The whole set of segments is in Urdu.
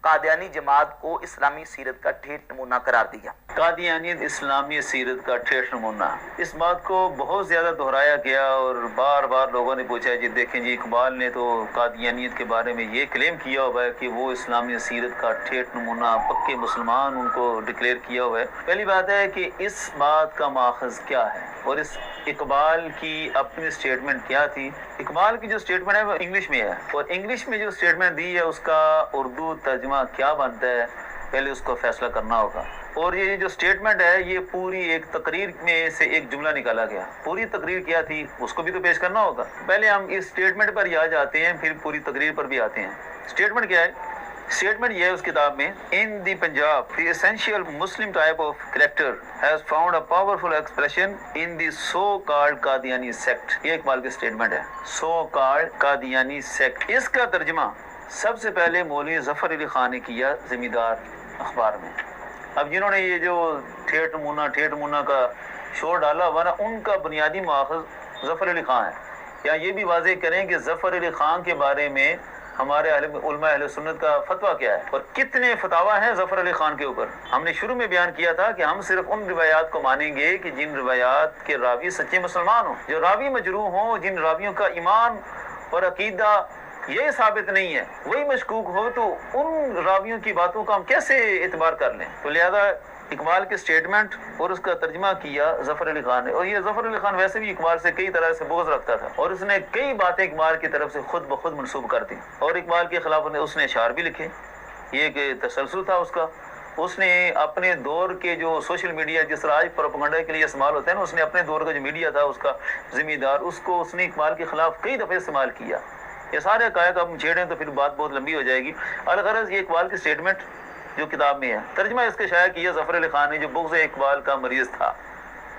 قادیانی جماعت کو اسلامی سیرت کا ٹھیٹ نمونہ قرار دیا۔ قادیانیت اسلامی سیرت کا ٹھیٹ نمونہ، اس بات کو بہت زیادہ دہرایا گیا اور بار بار لوگوں نے پوچھا جی دیکھیں جی اقبال نے تو قادیانیت کے بارے میں یہ کلیم کیا ہوا ہے کہ وہ اسلامی سیرت کا ٹھیٹ نمونہ، پکے مسلمان ان کو ڈکلیئر کیا ہوا ہے۔ پہلی بات ہے کہ اس بات کا ماخذ کیا ہے اور اس اقبال کی اپنی سٹیٹمنٹ کیا تھی۔ اقبال کی جو سٹیٹمنٹ ہے وہ انگلش میں ہے، اور انگلش میں جو سٹیٹمنٹ دی ہے اس کا اردو ترجمہ کیا بنتا ہے پہلے اس کو فیصلہ کرنا ہوگا۔ اور یہ جو سٹیٹمنٹ ہے یہ پوری ایک تقریر میں سے ایک جملہ نکالا گیا، پوری تقریر کیا تھی اس کو بھی تو پیش کرنا ہوگا۔ پہلے ہم اس سٹیٹمنٹ پر ہی آ جاتے ہیں پھر پوری تقریر پر بھی آتے ہیں۔ سٹیٹمنٹ کیا ہے؟ اسٹیٹمنٹ یہ ہے اس کتاب میں، ان دی پنجاب دی essential Muslim type of character has found a powerful expression in the so called Qadiani sect۔ یہ اقبال کی سٹیٹمنٹ ہے، so called قادیانی sect۔ اس کا ترجمہ سب سے پہلے مولوی ظفر علی خان نے کیا زمیندار اخبار میں۔ اب جنہوں نے یہ جو ٹھیٹ نمونہ کا شور ڈالا ہوا نا، ان کا بنیادی ماخذ ظفر علی خان ہے۔ یا یہ بھی واضح کریں کہ ظفر علی خان کے بارے میں ہمارے علماء اہل سنت کا فتویٰ کیا ہے اور کتنے فتاوی ہیں ظفر علی خان کے اوپر۔ ہم نے شروع میں بیان کیا تھا کہ ہم صرف ان روایات کو مانیں گے کہ جن روایات کے راوی سچے مسلمان ہوں، جو راوی مجروح ہوں، جن راویوں کا ایمان اور عقیدہ یہ ثابت نہیں ہے، وہی مشکوک ہو، تو ان راویوں کی باتوں کا ہم کیسے اعتبار کر لیں؟ تو لہذا اقبال کی سٹیٹمنٹ اور اس کا ترجمہ کیا ظفر علی خان نے، اور یہ ظفر علی خان ویسے بھی اقبال سے کئی طرح سے بغض رکھتا تھا اور اس نے کئی باتیں اقبال کی طرف سے خود بخود منسوب کر دی، اور اقبال کے خلاف اس نے اشعار بھی لکھے۔ یہ ایک تسلسل تھا اس کا۔ اس نے اپنے دور کے جو سوشل میڈیا جس طرح آج پروپیگنڈا کے لیے استعمال ہوتا ہے نا، اس نے اپنے دور کا جو میڈیا تھا اس کا زمیندار، اس کو اس نے اقبال کے خلاف کئی دفعہ استعمال کیا۔ یہ سارے حقائق ہم چھیڑیں تو پھر بات بہت لمبی ہو جائے گی۔ الغرض یہ اقبال کی سٹیٹمنٹ جو کتاب میں ہے، ترجمہ اس کے شائع کیا ظفر علی خان نے، جو بغض اقبال کا مریض تھا۔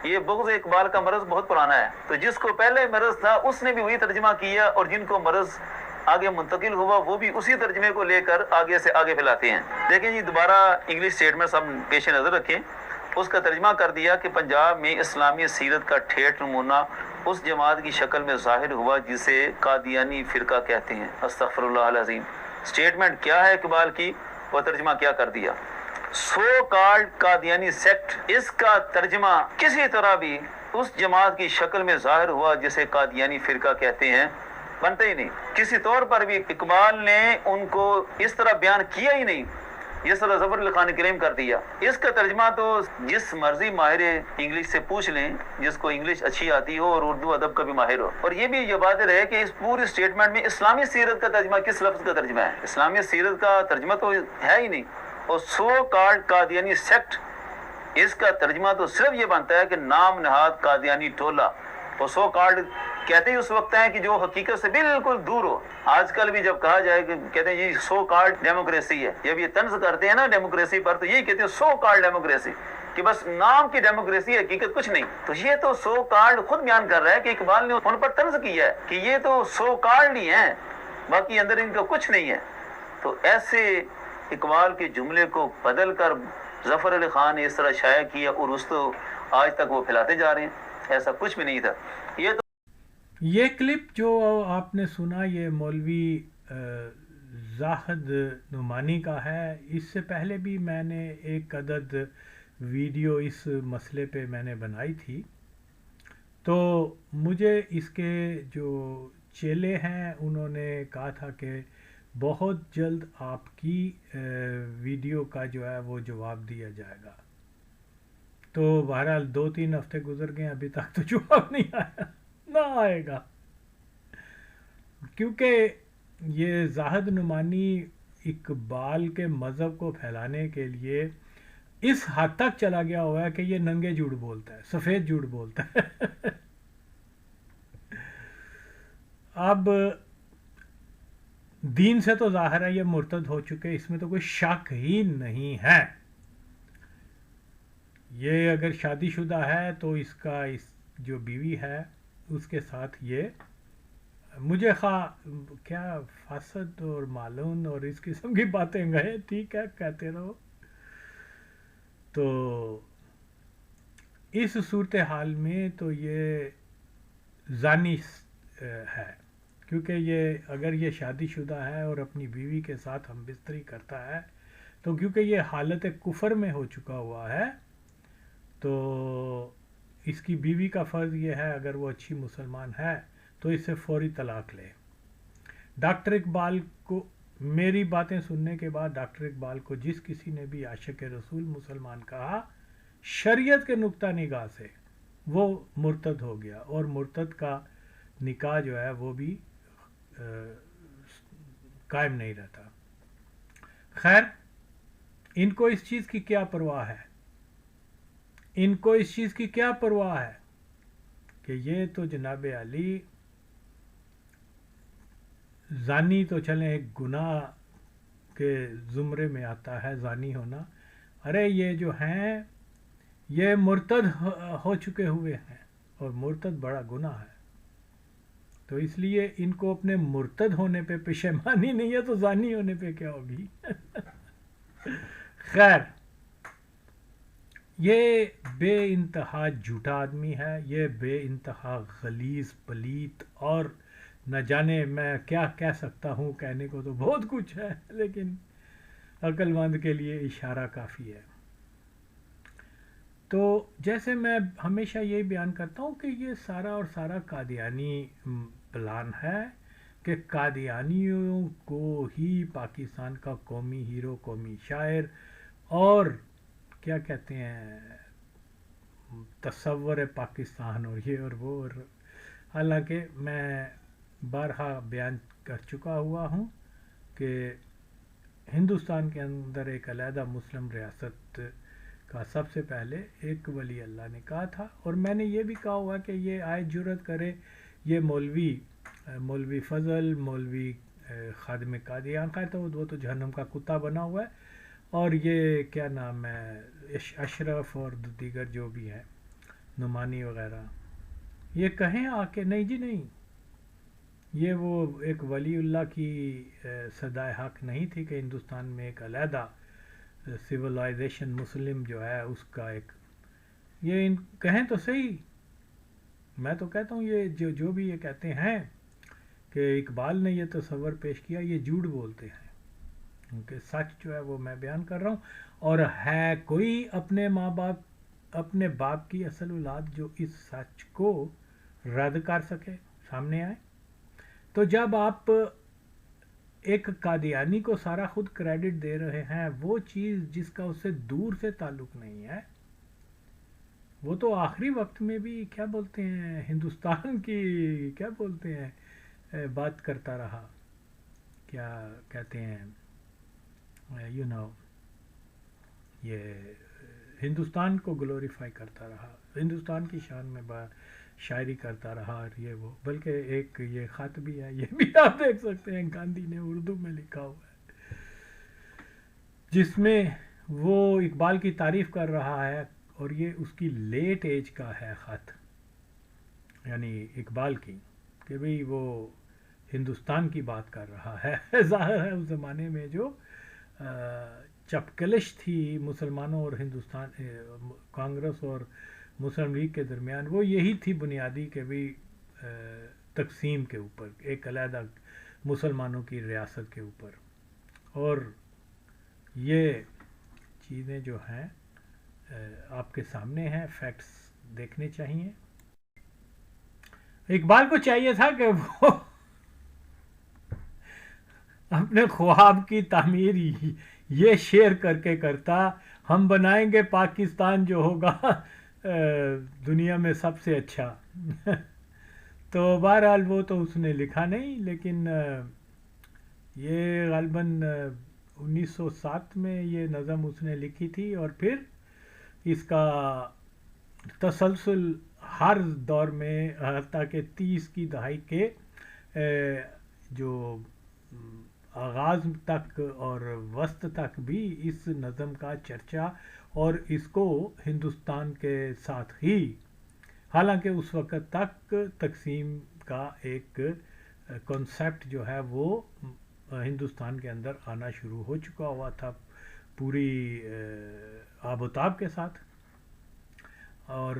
یہ بغض اقبال کا مرض بہت پرانا ہے، تو جس کو پہلے مرض تھا اس نے بھی وہی ترجمہ کیا، اور جن کو مرض آگے منتقل ہوا وہ بھی اسی ترجمے کو لے کر آگے سے آگے پھیلاتے ہیں۔ دیکھیں جی دوبارہ انگلش سٹیٹمنٹ سب پیش نظر رکھیں۔ اس کا ترجمہ کر دیا کہ پنجاب میں اسلامی سیرت کا ٹھیٹ نمونہ اس جماعت کی شکل میں ظاہر ہوا جسے قادیانی فرقہ کہتے ہیں۔ استغفر اللہ العظیم۔ سٹیٹمنٹ کیا ہے اقبال کی، وہ ترجمہ کیا کر دیا؟ سو کالڈ قادیانی سیکٹ، اس کا ترجمہ کسی طرح بھی اس جماعت کی شکل میں ظاہر ہوا جسے قادیانی فرقہ کہتے ہیں بنتا ہی نہیں۔ کسی طور پر بھی اقبال نے ان کو اس طرح بیان کیا ہی نہیں جس طرح ظفر علی خان نے کلیم کر دیا۔ اس کا ترجمہ تو جس مرضی ماہر انگلش سے پوچھ لیں، جس کو انگلش اچھی آتی ہو اور اردو ادب کا بھی ماہر ہو۔ اور یہ بھی یہ بات ہے کہ اس پوری سٹیٹمنٹ میں اسلامی سیرت کا ترجمہ کس لفظ کا ترجمہ ہے؟ اسلامی سیرت کا ترجمہ تو ہے ہی نہیں۔ اور سو کالڈ قادیانی سیکٹ، اس کا ترجمہ تو صرف یہ بنتا ہے کہ نام نہاد قادیانی ٹولہ۔ اور سو کالڈ کہتے ہی اس وقت ہیں کہ جو حقیقت سے بالکل دور ہو۔ آج کل بھی جب کہا جائے کہ کہتے ہیں یہ سو کالڈ ڈیموکریسی ہے، جب یہ طنز کرتے ہیں نا ڈیموکریسی پر، تو یہی کہتے ہیں سو کالڈ ڈیموکریسی، کہ بس نام کی ڈیموکریسی، حقیقت کچھ نہیں۔ تو یہ تو سو کالڈ خود بیان کر رہا ہے کہ اقبال نے ان پر طنز کیا ہے کہ یہ تو سو کالڈ ہی ہیں، باقی اندر ان کا کچھ نہیں ہے۔ تو ایسے اقبال کے جملے کو بدل کر ظفر علی خان نے اس طرح شائع کیا، اور اس تو آج تک وہ پھیلاتے جا رہے ہیں، ایسا کچھ بھی نہیں تھا۔ یہ کلپ جو آپ نے سنا یہ مولوی زاہد نعمانی کا ہے۔ اس سے پہلے بھی میں نے ایک عدد ویڈیو اس مسئلے پہ میں نے بنائی تھی، تو مجھے اس کے جو چیلے ہیں انہوں نے کہا تھا کہ بہت جلد آپ کی ویڈیو کا جو ہے وہ جواب دیا جائے گا۔ تو بہرحال 2-3 ہفتے گزر گئے، ابھی تک تو جواب نہیں آیا، نہ آئے گا، کیونکہ یہ زاہد نعمانی اقبال کے مذہب کو پھیلانے کے لیے اس حد تک چلا گیا ہوا ہے کہ یہ ننگے جھوٹ بولتا ہے، سفید جھوٹ بولتا ہے۔ اب دین سے تو ظاہر ہے یہ مرتد ہو چکے، اس میں تو کوئی شک ہی نہیں ہے۔ یہ اگر شادی شدہ ہے تو اس کا جو بیوی ہے اس کے ساتھ یہ مجھے کیا فاسد اور معلوم اور اس قسم کی باتیں گئے، ٹھیک ہے کہتے رہو۔ تو اس صورتحال میں تو یہ زانی ہے، کیونکہ یہ اگر یہ شادی شدہ ہے اور اپنی بیوی کے ساتھ ہم بستری کرتا ہے تو کیونکہ یہ حالت کفر میں ہو چکا ہوا ہے تو اس کی بیوی کا فرض یہ ہے اگر وہ اچھی مسلمان ہے تو اس سے فوری طلاق لے. ڈاکٹر اقبال کو میری باتیں سننے کے بعد ڈاکٹر اقبال کو جس کسی نے بھی عاشق رسول مسلمان کہا شریعت کے نقطہ نگاہ سے وہ مرتد ہو گیا اور مرتد کا نکاح جو ہے وہ بھی قائم نہیں رہتا. خیر ان کو اس چیز کی کیا پرواہ ہے, ان کو اس چیز کی کیا پرواہ ہے کہ یہ تو جناب علی زانی تو چلیں ایک گناہ کے زمرے میں آتا ہے زانی ہونا, ارے یہ جو ہیں یہ مرتد ہو چکے ہوئے ہیں اور مرتد بڑا گناہ ہے, تو اس لیے ان کو اپنے مرتد ہونے پہ پشیمانی نہیں ہے تو زانی ہونے پہ کیا ہوگی. خیر یہ بے انتہا جھوٹا آدمی ہے, یہ بے انتہا غلیظ پلیت اور نہ جانے میں کیا کہہ سکتا ہوں, کہنے کو تو بہت کچھ ہے لیکن عقل مند کے لیے اشارہ کافی ہے. تو جیسے میں ہمیشہ یہی بیان کرتا ہوں کہ یہ سارا اور سارا قادیانی پلان ہے کہ قادیانیوں کو ہی پاکستان کا قومی ہیرو, قومی شاعر اور کیا کہتے ہیں تصور پاکستان اور یہ اور وہ, اور حالانکہ میں بارہا بیان کر چکا ہوا ہوں کہ ہندوستان کے اندر ایک علیحدہ مسلم ریاست کا سب سے پہلے ایک ولی اللہ نے کہا تھا, اور میں نے یہ بھی کہا ہوا کہ یہ آئے جرت کرے یہ مولوی فضل, مولوی خادم قادیان, خیر تو وہ تو جہنم کا کتا بنا ہوا ہے, اور یہ کیا نام ہے اشرف اور دیگر جو بھی ہیں نعمانی وغیرہ, یہ کہیں آ کے نہیں جی نہیں, یہ وہ ایک ولی اللہ کی صدائے حق نہیں تھی کہ ہندوستان میں ایک علیحدہ سویلائزیشن مسلم جو ہے اس کا ایک, یہ کہیں تو صحیح, میں تو کہتا ہوں یہ جو بھی یہ کہتے ہیں کہ اقبال نے یہ تصور پیش کیا یہ جھوٹ بولتے ہیں, کیونکہ سچ جو ہے وہ میں بیان کر رہا ہوں, اور ہے کوئی اپنے ماں باپ اپنے باپ کی اصل اولاد جو اس سچ کو رد کر سکے سامنے آئے. تو جب آپ ایک قادیانی کو سارا خود کریڈٹ دے رہے ہیں, وہ چیز جس کا اس سے دور سے تعلق نہیں ہے, وہ تو آخری وقت میں بھی کیا بولتے ہیں ہندوستان کی کیا بولتے ہیں بات کرتا رہا, کیا کہتے ہیں یہ ہندوستان کو گلوریفائی کرتا رہا, ہندوستان کی شان میں شاعری کرتا رہا, اور یہ وہ, بلکہ ایک یہ خط بھی ہے, یہ بھی آپ دیکھ سکتے ہیں گاندھی نے اردو میں لکھا ہوا ہے جس میں وہ اقبال کی تعریف کر رہا ہے, اور یہ اس کی لیٹ ایج کا ہے خط, یعنی اقبال کی, کہ بھئی وہ ہندوستان کی بات کر رہا ہے. ظاہر ہے اس زمانے میں جو چپکلش تھی مسلمانوں اور ہندوستان کانگریس اور مسلم لیگ کے درمیان, وہ یہی تھی بنیادی کہ بھی تقسیم کے اوپر, ایک علیحدہ مسلمانوں کی ریاست کے اوپر, اور یہ چیزیں جو ہیں آپ کے سامنے ہیں, فیکٹس دیکھنے چاہیے. اقبال کو چاہیے تھا کہ وہ اپنے خواب کی تعمیر یہ شعر کر کے کرتا, ہم بنائیں گے پاکستان جو ہوگا دنیا میں سب سے اچھا. تو بہرحال وہ تو اس نے لکھا نہیں, لیکن یہ غالباً 1907 میں یہ نظم اس نے لکھی تھی, اور پھر اس کا تسلسل ہر دور میں حتیٰ کہ 30 کی دہائی کے جو آغاز تک اور وسط تک بھی اس نظم کا چرچا, اور اس کو ہندوستان کے ساتھ ہی, حالانکہ اس وقت تک تقسیم کا ایک کنسیپٹ جو ہے وہ ہندوستان کے اندر آنا شروع ہو چکا ہوا تھا پوری آب و تاب کے ساتھ, اور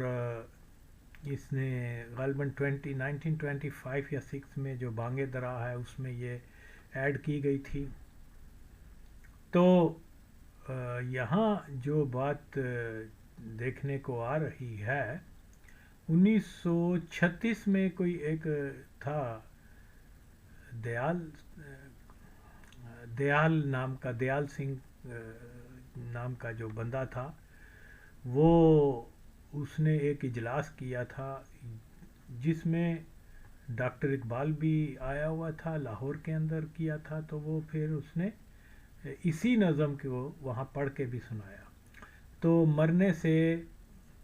اس نے غالباً 1925 یا 6 میں جو بانگ درا ہے اس میں یہ ایڈ کی گئی تھی. تو یہاں جو بات دیکھنے کو آ رہی ہے 1936 میں کوئی ایک تھا دیال نام کا، دیال سنگھ نام کا جو بندہ تھا، وہ اس نے ایک اجلاس کیا تھا جس میں ڈاکٹر اقبال بھی آیا ہوا تھا، لاہور کے اندر کیا تھا. تو وہ پھر اس نے اسی نظم کو وہاں پڑھ کے بھی سنایا. تو مرنے سے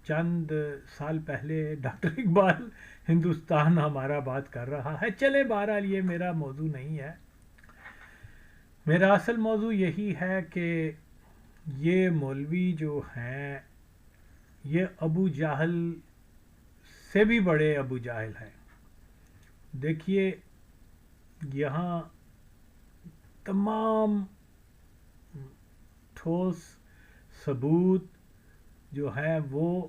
چند سال پہلے ڈاکٹر اقبال ہندوستان ہمارا بات کر رہا ہے. چلے بہرحال یہ میرا موضوع نہیں ہے. میرا اصل موضوع یہی ہے کہ یہ مولوی جو ہیں یہ ابو جہل سے بھی بڑے ابو جہل ہیں. دیکھیے یہاں تمام ٹھوس ثبوت جو ہے وہ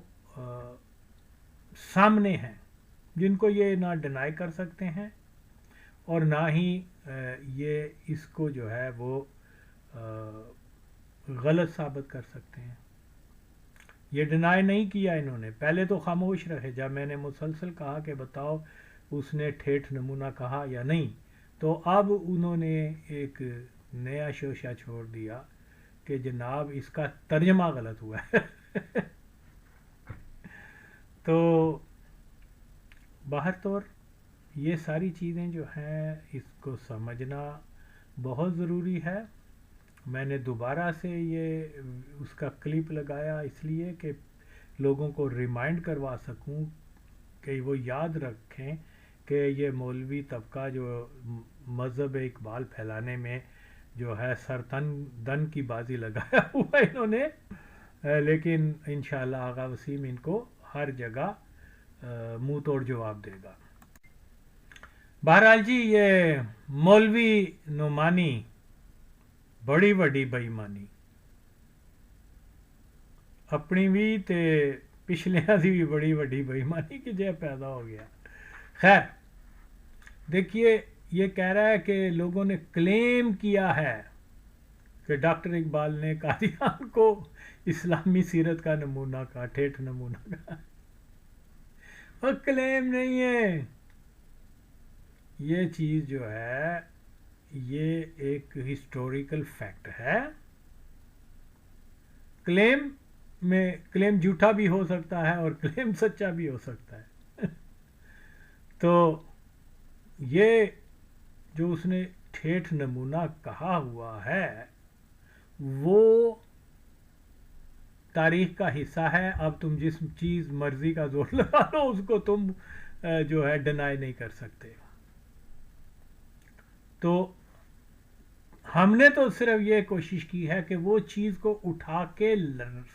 سامنے ہیں، جن کو یہ نہ ڈینائی کر سکتے ہیں اور نہ ہی یہ اس کو جو ہے وہ غلط ثابت کر سکتے ہیں. یہ ڈینائی نہیں کیا انہوں نے. پہلے تو خاموش رہے جب میں نے مسلسل کہا کہ بتاؤ اس نے ٹھیٹھ نمونہ کہا یا نہیں. تو اب انہوں نے ایک نیا شوشہ چھوڑ دیا کہ جناب اس کا ترجمہ غلط ہوا ہے. تو باہر طور یہ ساری چیزیں جو ہیں اس کو سمجھنا بہت ضروری ہے. میں نے دوبارہ سے یہ اس کا کلپ لگایا اس لیے کہ لوگوں کو ریمائنڈ کروا سکوں کہ وہ یاد رکھیں کہ یہ مولوی طبقہ جو مذہب اقبال پھیلانے میں جو ہے دن کی بازی لگایا ہوا انہوں نے، لیکن انشاءاللہ آغا وسیم ان کو ہر جگہ منہ توڑ جواب دے گا. بہرحال جی یہ مولوی نعمانی بڑی وڈی بےایمانی اپنی بھی تے پچھلیاں دی بھی بڑی وڈی بےایمانی کی جے پیدا ہو گیا. خیر دیکھیے یہ کہہ رہا ہے کہ لوگوں نے کلیم کیا ہے کہ ڈاکٹر اقبال نے قادیان کو اسلامی سیرت کا نمونہ کہا، ٹھیٹھ نمونہ کہا. اور کلیم نہیں ہے، یہ چیز جو ہے یہ ایک ہسٹوریکل فیکٹ ہے. کلیم جھوٹا بھی ہو سکتا ہے اور کلیم سچا بھی ہو سکتا ہے. تو یہ جو اس نے ٹھیٹھ نمونہ کہا ہوا ہے وہ تاریخ کا حصہ ہے. اب تم جس چیز مرضی کا زور لگا لو اس کو تم جو ہے ڈینائی نہیں کر سکتے. تو ہم نے تو صرف یہ کوشش کی ہے کہ وہ چیز کو اٹھا کے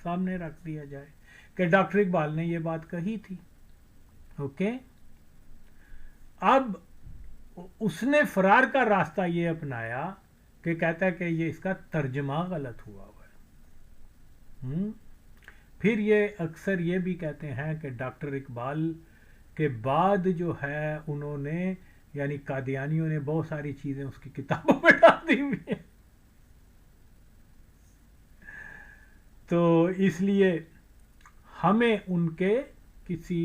سامنے رکھ دیا جائے کہ ڈاکٹر اقبال نے یہ بات کہی تھی. اوکے، اب اس نے فرار کا راستہ یہ اپنایا کہ کہتا ہے کہ یہ اس کا ترجمہ غلط ہوا ہے. پھر یہ اکثر یہ بھی کہتے ہیں کہ ڈاکٹر اقبال کے بعد جو ہے انہوں نے یعنی قادیانیوں نے بہت ساری چیزیں اس کی کتابوں میں ڈال دی ہوئی ہیں. تو اس لیے ہمیں ان کے کسی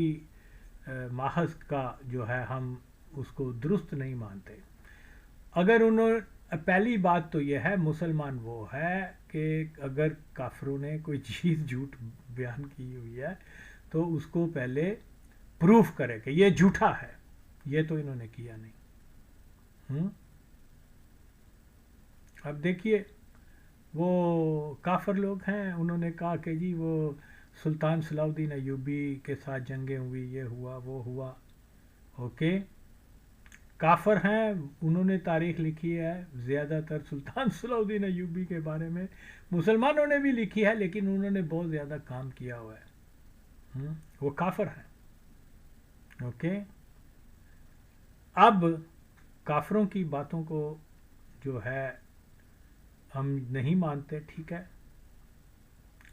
ماخذ کا جو ہے ہم اس کو درست نہیں مانتے. اگر پہلی بات تو یہ ہے مسلمان وہ ہے کہ اگر کافروں نے کوئی چیز جھوٹ بیان کی ہوئی ہے تو اس کو پہلے پروف کرے کہ یہ جھوٹا ہے. یہ تو انہوں نے کیا نہیں. اب دیکھیے وہ کافر لوگ ہیں، انہوں نے کہا کہ جی وہ سلطان صلاح الدین ایوبی کے ساتھ جنگیں ہوئی، یہ ہوا وہ ہوا. اوکے، کافر ہیں، انہوں نے تاریخ لکھی ہے زیادہ تر سلطان صلاح الدین ایوبی کے بارے میں. مسلمانوں نے بھی لکھی ہے لیکن انہوں نے بہت زیادہ کام کیا ہوا ہے. وہ کافر ہیں. اوکے، اب کافروں کی باتوں کو جو ہے ہم نہیں مانتے، ٹھیک ہے،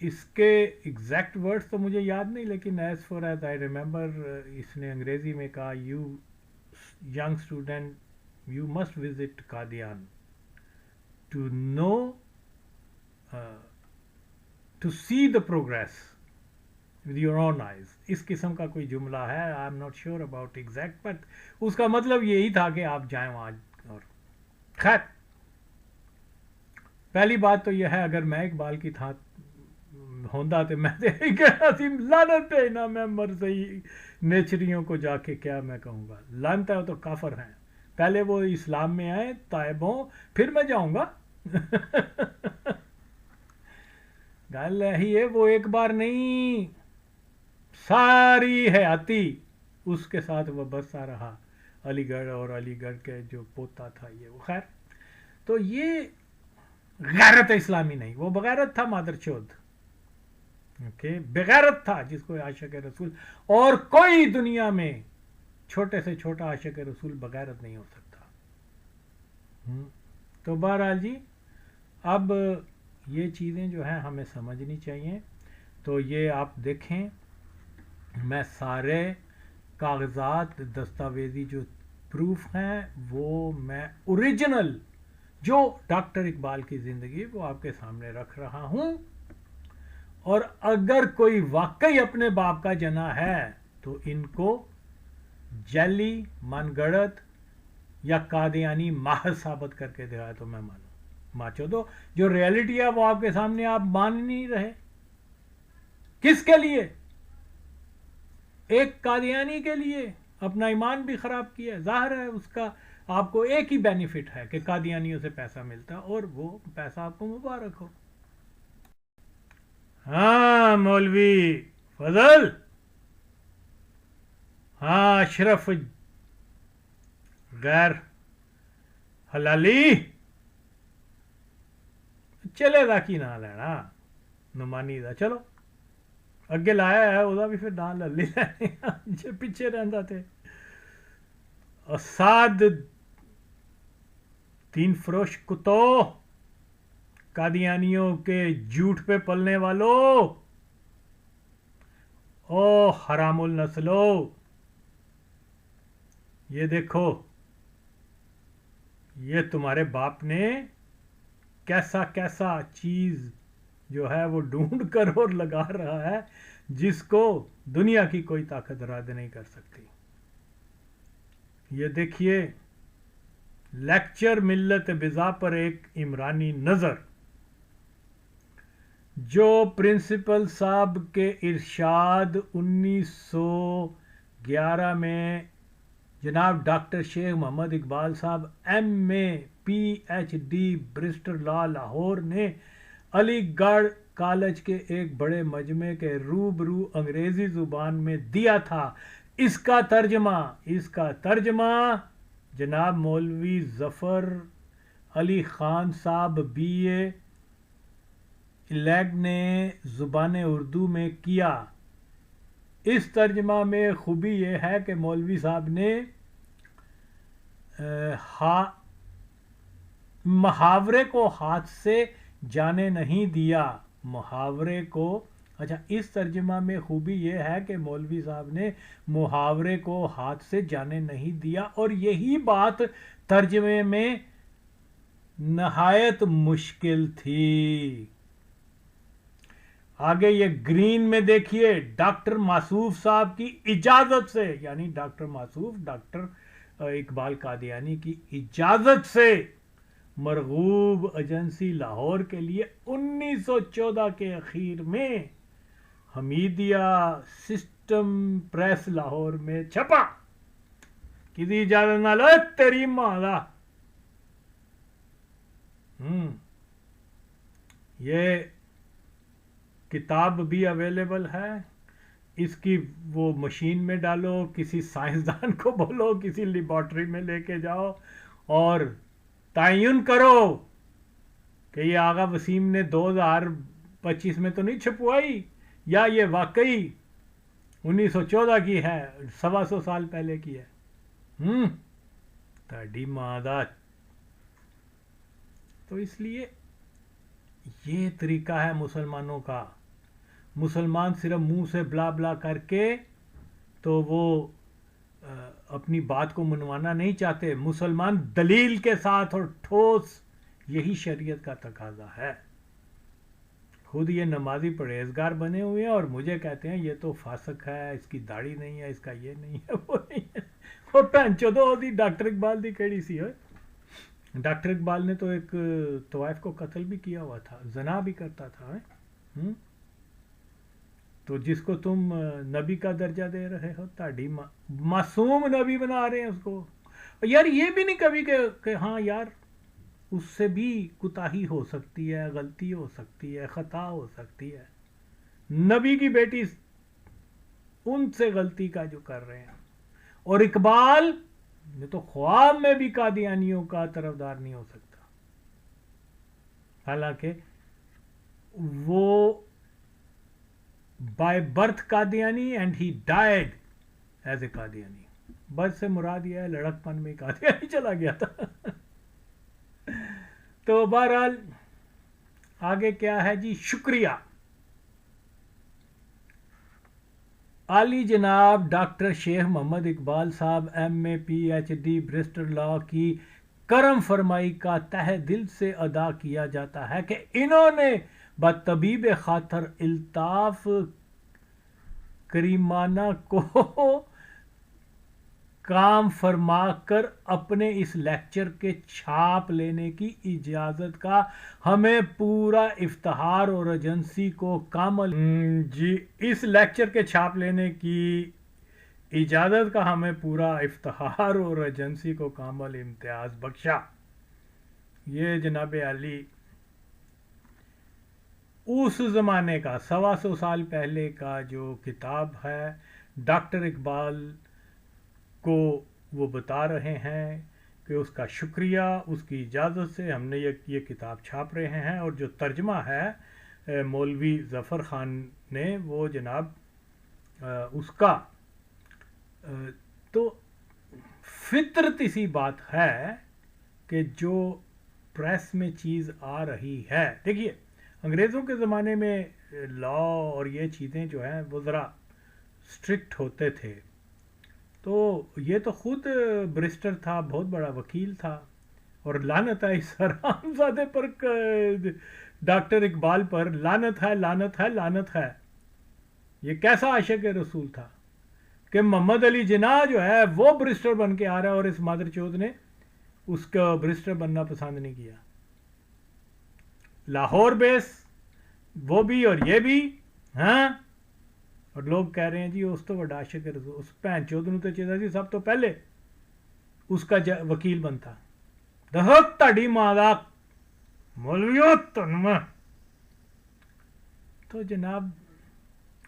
اس کے ایگزیکٹ ورڈز تو مجھے یاد نہیں، لیکن as far as I remember اس نے انگریزی میں کہا you young student you must visit Qadian to know to see the progress with your own eyes. اس قسم کا کوئی جملہ ہے، I am not sure about exact, but اس کا مطلب یہی تھا کہ آپ جائیں وہاں. اور خیر پہلی بات تو یہ ہے، اگر میں اقبال کی تھا ہوندا تو میں یہی کہنا تھی لعنت ہے نا، میں مرزئی نیچریوں کو جا کے کیا میں کہوں گا، لعنت ہے وہ تو کافر ہیں، پہلے وہ اسلام میں آئے طائب ہوں پھر میں جاؤں گا. گل یہی ہے، وہ ایک بار نہیں ساری حیاتی اس کے ساتھ وابستہ رہا، علی گڑھ اور علی گڑھ کے جو پوتا تھا یہ وہ. خیر تو یہ غیرت اسلامی نہیں، وہ بغیرت تھا مادر چودھ، اوکے بغیرت تھا جس کو عاشق رسول، اور کوئی دنیا میں چھوٹے سے چھوٹا عاشق رسول بغیرت نہیں ہو سکتا. تو بہرحال جی اب یہ چیزیں جو ہیں ہمیں سمجھنی چاہیے. تو یہ آپ دیکھیں میں سارے کاغذات دستاویزی جو پروف ہیں وہ میں اوریجنل جو ڈاکٹر اقبال کی زندگی وہ آپ کے سامنے رکھ رہا ہوں. اور اگر کوئی واقعی اپنے باپ کا جنا ہے تو ان کو جعلی من گڑت یا قادیانی ماہر ثابت کر کے دکھایا تو میں مانوں. ماچو دو جو ریئلٹی ہے وہ آپ کے سامنے آپ مان نہیں رہے. کس کے لیے؟ ایک قادیانی کے لیے اپنا ایمان بھی خراب کیا. ظاہر ہے اس کا آپ کو ایک ہی بینیفٹ ہے کہ قادیانیوں سے پیسہ ملتا اور وہ پیسہ آپ کو مبارک ہو. ہاں مولوی فضل، ہاں اشرف غیر حلالی چلے دا کی نہ لینا نمانی دا، چلو اگے لایا ہے وہ بھی پھر نام لے لینا جو پیچھے رہندا تھے. اساد دین فروش کتو، قادیانیوں کے جھوٹ پہ پلنے والوں، او حرام النسلو، یہ دیکھو یہ تمہارے باپ نے کیسا کیسا چیز جو ہے وہ ڈھونڈ کر اور لگا رہا ہے جس کو دنیا کی کوئی طاقت رد نہیں کر سکتی. یہ دیکھیے لیکچر ملت بزا پر ایک عمرانی نظر، جو پرنسپل صاحب کے ارشاد 1911 میں جناب ڈاکٹر شیخ محمد اقبال صاحب ایم اے پی ایچ ڈی برسٹر لا لاہور نے علی گڑھ کالج کے ایک بڑے مجمع کے روبرو انگریزی زبان میں دیا تھا. اس کا ترجمہ جناب مولوی ظفر علی خان صاحب بی اے لیگ نے زبان اردو میں کیا. اس ترجمہ میں خوبی یہ ہے کہ مولوی صاحب نے محاورے کو ہاتھ سے جانے نہیں دیا. محاورے کو اس ترجمہ میں خوبی یہ ہے کہ مولوی صاحب نے محاورے کو ہاتھ سے جانے نہیں دیا، اور یہی بات ترجمے میں نہایت مشکل تھی. آگے یہ گرین میں دیکھیے ڈاکٹر معصوف صاحب کی اجازت سے، یعنی ڈاکٹر معصوف ڈاکٹر اقبال قادیانی کی اجازت سے مرغوب ایجنسی لاہور کے لیے 1914 کے اخیر میں حمیدیہ سسٹم پریس لاہور میں چھپا. کسی اجازت نہ لو تیری ماں. یہ کتاب بھی اویلیبل ہے، اس کی وہ مشین میں ڈالو، کسی سائنسدان کو بولو کسی لیبارٹری میں لے کے جاؤ اور تعین کرو کہ یہ آغا وسیم نے 2025 میں تو نہیں چھپوائی، یا یہ واقعی 1914 کی ہے، 125 سال پہلے کی ہے. تاڑی ماں دا. تو اس لیے یہ طریقہ ہے مسلمانوں کا. مسلمان صرف منہ سے بلا بلا کر کے تو وہ اپنی بات کو منوانا نہیں چاہتے. مسلمان دلیل کے ساتھ اور ٹھوس، یہی شریعت کا تقاضا ہے. خود یہ نمازی پرہیزگار بنے ہوئے ہیں اور مجھے کہتے ہیں یہ تو فاسق ہے، اس کی داڑھی نہیں ہے، اس کا یہ نہیں ہے، وہ نہیں ہے. وہ پہنچو دی ڈاکٹر اقبال دی کیڑی سی ہے. ڈاکٹر اقبال نے تو ایک طوائف کو قتل بھی کیا ہوا تھا، زنا بھی کرتا تھا. تو جس کو تم نبی کا درجہ دے رہے ہو، تاڑی معصوم نبی بنا رہے ہیں اس کو. یار یہ بھی نہیں کبھی کہ ہاں یار اس سے بھی کوتاہی ہو سکتی ہے، غلطی ہو سکتی ہے، خطا ہو سکتی ہے. نبی کی بیٹی ان سے غلطی کا جو کر رہے ہیں. اور اقبال یہ تو خواب میں بھی قادیانیوں کا طرفدار نہیں ہو سکتا، حالانکہ وہ by birth Qadiani and he died as a Qadiani. Birth سے مراد یہ ہے لڑک پن میں قادیانی چلا گیا تھا. تو بہرحال آگے کیا ہے جی؟ شکریہ. عالی جناب ڈاکٹر شیخ محمد اقبال صاحب ایم اے پی ایچ ڈی برسٹر لا کی کرم فرمائی کا تہ دل سے ادا کیا جاتا ہے کہ انہوں نے بطبیب خاطر الطاف کریمانہ کو کام فرما کر اپنے اس لیکچر کے چھاپ لینے کی اجازت کا ہمیں پورا افتخار اور ایجنسی کو کامل جی اس لیکچر کے چھاپ لینے کی اجازت کا ہمیں پورا افتخار اور ایجنسی کو کامل امتیاز بخشا. یہ جناب علی اس زمانے کا 125 سال پہلے کا جو کتاب ہے ڈاکٹر اقبال کو وہ بتا رہے ہیں کہ اس کا شکریہ، اس کی اجازت سے ہم نے یہ کتاب چھاپ رہے ہیں. اور جو ترجمہ ہے مولوی ظفر خان نے وہ جناب اس کا تو فطرتی سی بات ہے کہ جو پریس میں چیز آ رہی ہے. دیکھیے انگریزوں کے زمانے میں لا اور یہ چیزیں جو ہیں وہ ذرا اسٹرکٹ ہوتے تھے. تو یہ تو خود برسٹر تھا، بہت بڑا وکیل تھا، اور لعنت ہے اس حرامزادے پر، ڈاکٹر اقبال پر لعنت ہے لعنت ہے لعنت ہے. یہ کیسا عاشق رسول تھا کہ محمد علی جناح جو ہے وہ برسٹر بن کے آ رہا ہے اور اس مادر چوت نے اس کا برسٹر بننا پسند نہیں کیا. لاہور بیس وہ بھی اور یہ بھی، ہاں. اور لوگ کہہ رہے ہیں جی اس تو بڑا عاشق رسول، اس بہن چود نوں تے چاہیدا سی سب تو پہلے اس کا وکیل بنتا. دہت تاڑی ماں دا مولویو تنما. تو جناب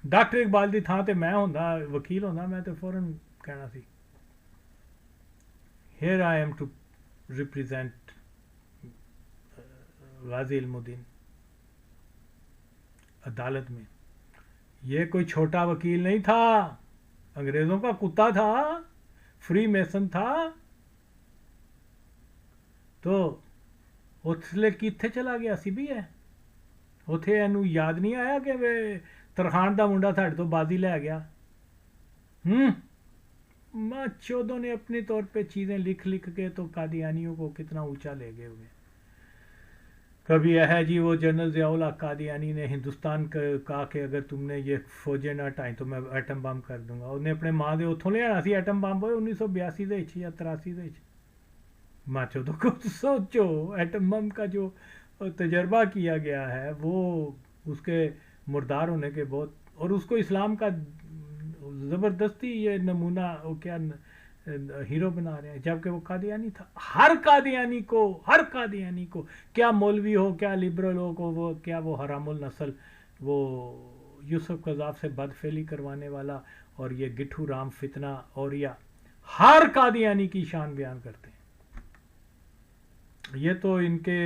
ڈاکٹر اقبال دی تھاں تے میں ہوندا وکیل ہوندا، میں تے فوراً کہنا سی here I am to represent Ghazi Ilm Uddin عدالت میں. یہ کوئی چھوٹا وکیل نہیں تھا، انگریزوں کا کتا تھا، فری میسن تھا. تو اس لیے کتنے چلا گیا سی بھی ہے اتنے اینو یاد نہیں آیا کہ ترخان دا منڈا تھاڑے تو بازی لے گیا. ماں چودوں نے اپنے طور پہ چیزیں لکھ کے تو قادیانیوں کو کتنا اونچا لے گئے ہوئے. کبھی ہے جی وہ جنرل ضیاء الحق قادیانی نے ہندوستان کہا کہ اگر تم نے یہ فوجیں نہ ہٹائیں تو میں ایٹم بم کر دوں گا. انہیں اپنے ماں دے اتوں لے آنا سی ایٹم بم ہوئے 1982 یا 83 ماں چودوں کو سوچو ایٹم بم کا جو تجربہ کیا گیا ہے وہ اس کے مردار ہونے کے بہت، اور اس کو اسلام کا زبردستی یہ نمونہ وہ کیا ہیرو بنا رہے ہیں، جبکہ وہ قادیانی تھا. ہر قادیانی کو کیا مولوی ہو، کیا لبرل ہو، وہ کیا وہ حرام النسل، وہ یوسف قذاف سے بدفعلی کروانے والا اور یہ گٹھو رام فتنہ اور یا ہر قادیانی کی شان بیان کرتے ہیں. یہ تو ان کے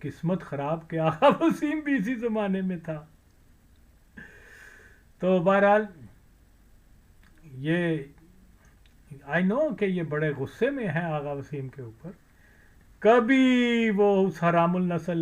قسمت خراب کہ آقا وسیم بھی اسی زمانے میں تھا. تو بہرحال یہ آئی نو کہ یہ بڑے غصے میں ہیں آغا وسیم کے اوپر. کبھی وہ اس حرام النسل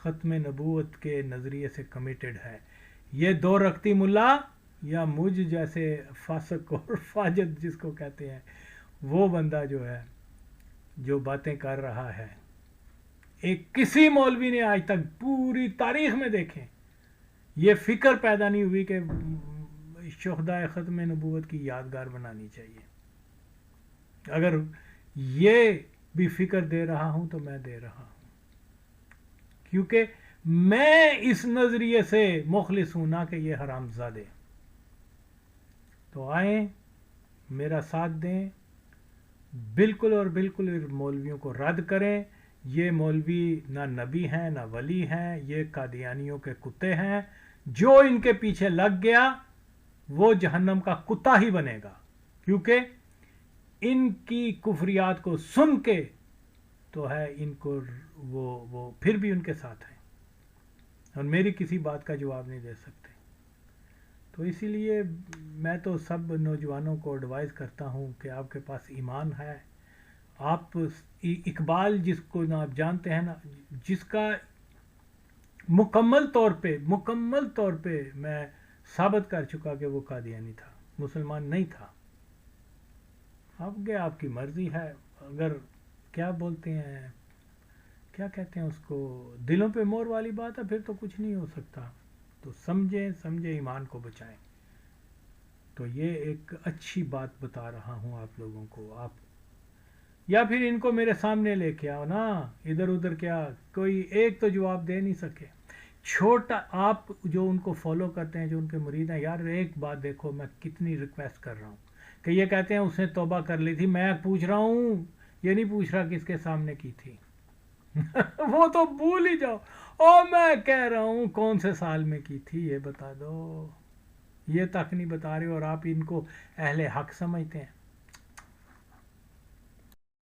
ختم نبوت کے نظریے سے کمیٹڈ ہے. یہ دو رکھتی ملا یا مجھ جیسے فاسق اور فاجر جس کو کہتے ہیں وہ بندہ جو ہے جو باتیں کر رہا ہے، ایک کسی مولوی نے آج تک پوری تاریخ میں دیکھیں یہ فکر پیدا نہیں ہوئی کہ شہدائے ختم نبوت کی یادگار بنانی چاہیے. اگر یہ بھی فکر دے رہا ہوں تو میں دے رہا ہوں، کیونکہ میں اس نظریے سے مخلص ہوں، نہ کہ یہ حرام زادے. تو آئیں میرا ساتھ دیں، بالکل اور بالکل مولویوں کو رد کریں. یہ مولوی نہ نبی ہیں نہ ولی ہیں، یہ قادیانیوں کے کتے ہیں. جو ان کے پیچھے لگ گیا وہ جہنم کا کتا ہی بنے گا، کیونکہ ان کی کفریات کو سن کے تو ہے ان کو وہ پھر بھی ان کے ساتھ ہیں اور میری کسی بات کا جواب نہیں دے سکتے. تو اسی لیے میں تو سب نوجوانوں کو ایڈوائز کرتا ہوں کہ آپ کے پاس ایمان ہے، آپ اقبال جس کو نا آپ جانتے ہیں نا، جس کا مکمل طور پہ میں ثابت کر چکا کہ وہ قادیانی تھا، مسلمان نہیں تھا. اب آپ کی مرضی ہے، اگر کیا بولتے ہیں، کیا کہتے ہیں اس کو، دلوں پہ مور والی بات ہے، پھر تو کچھ نہیں ہو سکتا. تو سمجھیں ایمان کو بچائیں. تو یہ ایک اچھی بات بتا رہا ہوں آپ لوگوں کو. آپ یا پھر ان کو میرے سامنے لے کے آؤ نا، ادھر ادھر کیا کوئی ایک تو جواب دے نہیں سکے. چھوٹا آپ جو ان کو فالو کرتے ہیں، جو ان کے مرید ہیں، یار ایک بات دیکھو، میں کتنی ریکویسٹ کر رہا ہوں کہ یہ کہتے ہیں اس نے توبہ کر لی تھی. میں پوچھ رہا ہوں، یہ نہیں پوچھ رہا کس کے سامنے کی تھی. وہ تو بھول ہی جاؤ. اور میں کہہ رہا ہوں کون سے سال میں کی تھی یہ بتا دو. یہ تک نہیں بتا رہے اور آپ ان کو اہل حق سمجھتے ہیں.